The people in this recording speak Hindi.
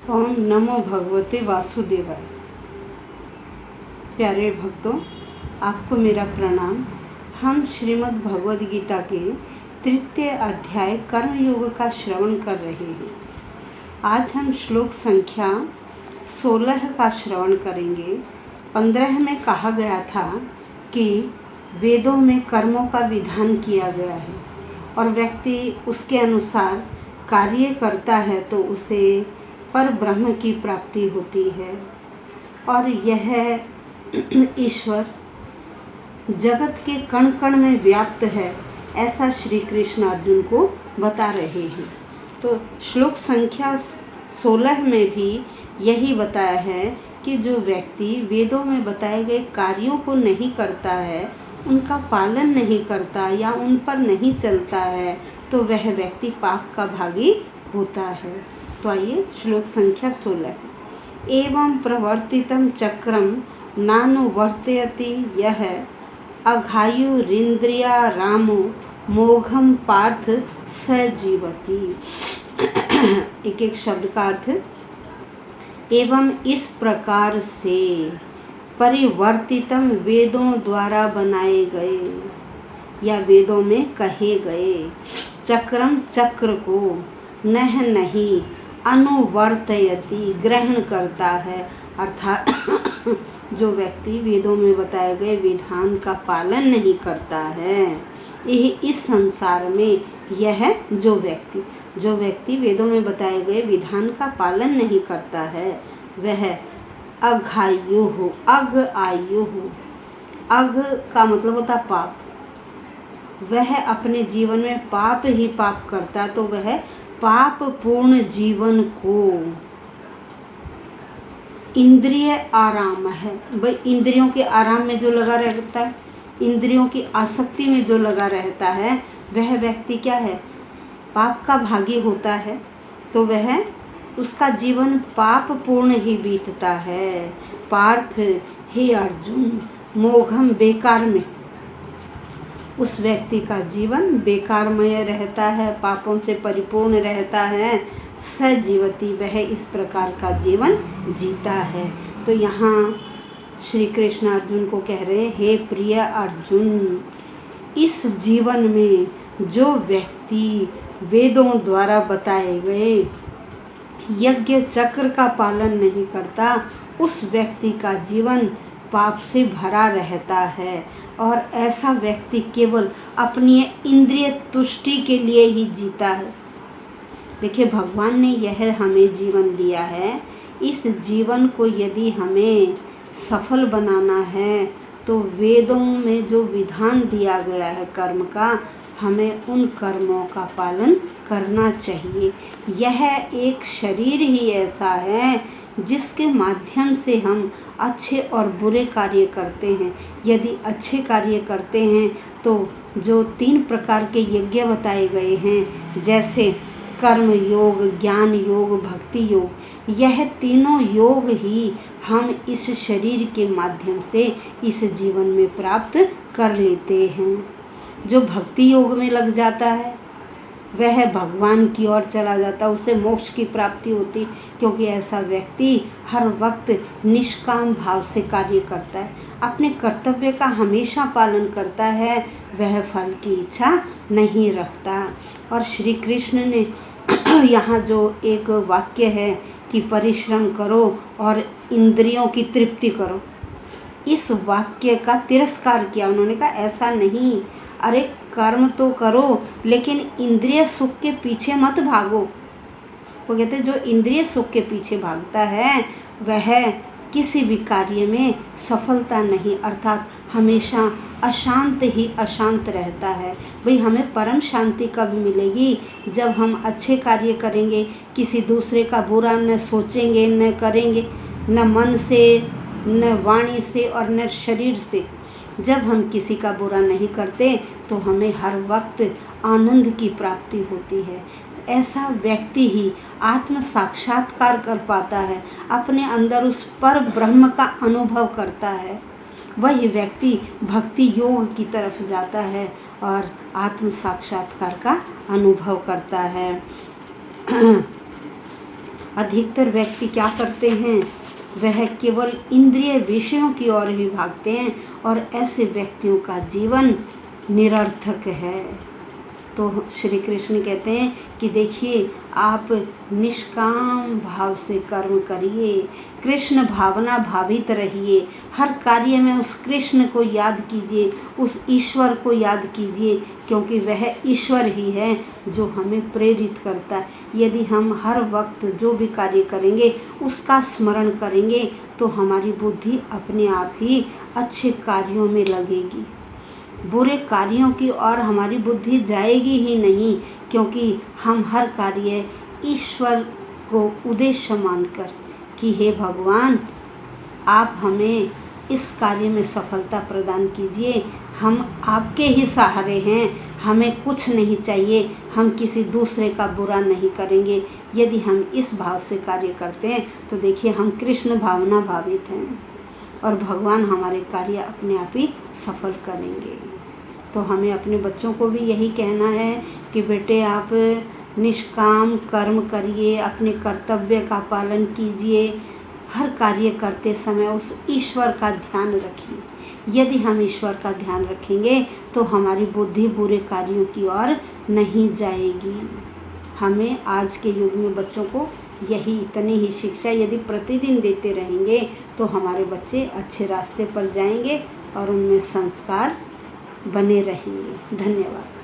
ओम नमो भगवते वासुदेवाय। प्यारे भक्तों, आपको मेरा प्रणाम। हम श्रीमद् भगवद गीता के तृतीय अध्याय कर्मयोग का श्रवण कर रहे हैं। आज हम श्लोक संख्या 16 का श्रवण करेंगे। 15 में कहा गया था कि वेदों में कर्मों का विधान किया गया है और व्यक्ति उसके अनुसार कार्य करता है तो उसे पर ब्रह्म की प्राप्ति होती है। और यह ईश्वर जगत के कण कण में व्याप्त है, ऐसा श्री कृष्ण अर्जुन को बता रहे हैं। तो श्लोक संख्या 16 में भी यही बताया है कि जो व्यक्ति वेदों में बताए गए कार्यों को नहीं करता है, उनका पालन नहीं करता या उन पर नहीं चलता है, तो वह व्यक्ति पाप का भागी होता है। तो आइए श्लोक संख्या 16। एवं प्रवर्तितं चक्रम नानुवर्तयति यह अघायुरिंद्रिया रामो मोघम पार्थ स जीवति। एक एक शब्द का अर्थ। एवं इस प्रकार से परिवर्तितम वेदों द्वारा बनाए गए या वेदों में कहे गए चक्रम चक्र को नह नहीं अनुवर्तयति ग्रहण करता है, अर्थात जो व्यक्ति वेदों में बताए गए विधान का पालन नहीं करता है, यह इस संसार में यह जो व्यक्ति वेदों में बताए गए विधान का पालन नहीं करता है, वह अघायुः अघ आयुः। अघ का मतलब होता पाप। वह अपने जीवन में पाप ही पाप करता, तो वह पाप पूर्ण जीवन को इंद्रिय आराम है। भाई इंद्रियों के आराम में जो लगा रहता है, इंद्रियों की आसक्ति में जो लगा रहता है, वह व्यक्ति क्या है? पाप का भागी होता है। तो वह उसका जीवन पाप पूर्ण ही बीतता है। पार्थ, हे अर्जुन, मोघम बेकार में उस व्यक्ति का जीवन बेकारमय रहता है, पापों से परिपूर्ण रहता है। सजीवती, वह इस प्रकार का जीवन जीता है। तो यहाँ श्री कृष्ण अर्जुन को कह रहे हैं, हे प्रिय अर्जुन, इस जीवन में जो व्यक्ति वेदों द्वारा बताए गए यज्ञ चक्र का पालन नहीं करता, उस व्यक्ति का जीवन पाप से भरा रहता है और ऐसा व्यक्ति केवल अपनी इंद्रिय तुष्टि के लिए ही जीता है। देखिए, भगवान ने यह हमें जीवन दिया है। इस जीवन को यदि हमें सफल बनाना है तो वेदों में जो विधान दिया गया है कर्म का, हमें उन कर्मों का पालन करना चाहिए। यह एक शरीर ही ऐसा है जिसके माध्यम से हम अच्छे और बुरे कार्य करते हैं। यदि अच्छे कार्य करते हैं तो जो 3 प्रकार के यज्ञ बताए गए हैं, जैसे कर्म योग, ज्ञान योग, भक्ति योग, यह तीनों योग ही हम इस शरीर के माध्यम से इस जीवन में प्राप्त कर लेते हैं। जो भक्ति योग में लग जाता है वह भगवान की ओर चला जाता है, उसे मोक्ष की प्राप्ति होती, क्योंकि ऐसा व्यक्ति हर वक्त निष्काम भाव से कार्य करता है, अपने कर्तव्य का हमेशा पालन करता है, वह फल की इच्छा नहीं रखता। और श्री कृष्ण ने यहाँ जो एक वाक्य है कि परिश्रम करो और इंद्रियों की तृप्ति करो, इस वाक्य का तिरस्कार किया। उन्होंने कहा ऐसा नहीं, अरे कर्म तो करो लेकिन इंद्रिय सुख के पीछे मत भागो। वो कहते जो इंद्रिय सुख के पीछे भागता है वह किसी भी कार्य में सफलता नहीं, अर्थात हमेशा अशांत ही अशांत रहता है। भाई हमें परम शांति कब मिलेगी? जब हम अच्छे कार्य करेंगे, किसी दूसरे का बुरा न सोचेंगे, न करेंगे, न मन से, न वाणी से और न शरीर से। जब हम किसी का बुरा नहीं करते तो हमें हर वक्त आनंद की प्राप्ति होती है। ऐसा व्यक्ति ही आत्म साक्षात्कार कर पाता है, अपने अंदर उस पर ब्रह्म का अनुभव करता है। वही व्यक्ति भक्ति योग की तरफ जाता है और आत्म साक्षात्कार का अनुभव करता है। अधिकतर व्यक्ति क्या करते हैं, वह केवल इंद्रिय विषयों की ओर ही भागते हैं और ऐसे व्यक्तियों का जीवन निरर्थक है। तो श्री कृष्ण कहते हैं कि देखिए, आप निष्काम भाव से कर्म करिए, कृष्ण भावना भावित रहिए, हर कार्य में उस कृष्ण को याद कीजिए, उस ईश्वर को याद कीजिए, क्योंकि वह ईश्वर ही है जो हमें प्रेरित करता है। यदि हम हर वक्त जो भी कार्य करेंगे उसका स्मरण करेंगे तो हमारी बुद्धि अपने आप ही अच्छे कार्यों में लगेगी, बुरे कार्यों की ओर हमारी बुद्धि जाएगी ही नहीं, क्योंकि हम हर कार्य ईश्वर को उद्देश्य मानकर कि हे भगवान, आप हमें इस कार्य में सफलता प्रदान कीजिए, हम आपके ही सहारे हैं, हमें कुछ नहीं चाहिए, हम किसी दूसरे का बुरा नहीं करेंगे। यदि हम इस भाव से कार्य करते हैं तो देखिए, हम कृष्ण भावना भावित हैं और भगवान हमारे कार्य अपने आप ही सफल करेंगे। तो हमें अपने बच्चों को भी यही कहना है कि बेटे, आप निष्काम कर्म करिए, अपने कर्तव्य का पालन कीजिए, हर कार्य करते समय उस ईश्वर का ध्यान रखिए। यदि हम ईश्वर का ध्यान रखेंगे तो हमारी बुद्धि बुरे कार्यों की ओर नहीं जाएगी। हमें आज के युग में बच्चों को यही इतनी ही शिक्षा यदि प्रतिदिन देते रहेंगे तो हमारे बच्चे अच्छे रास्ते पर जाएंगे और उनमें संस्कार बने रहेंगे। धन्यवाद।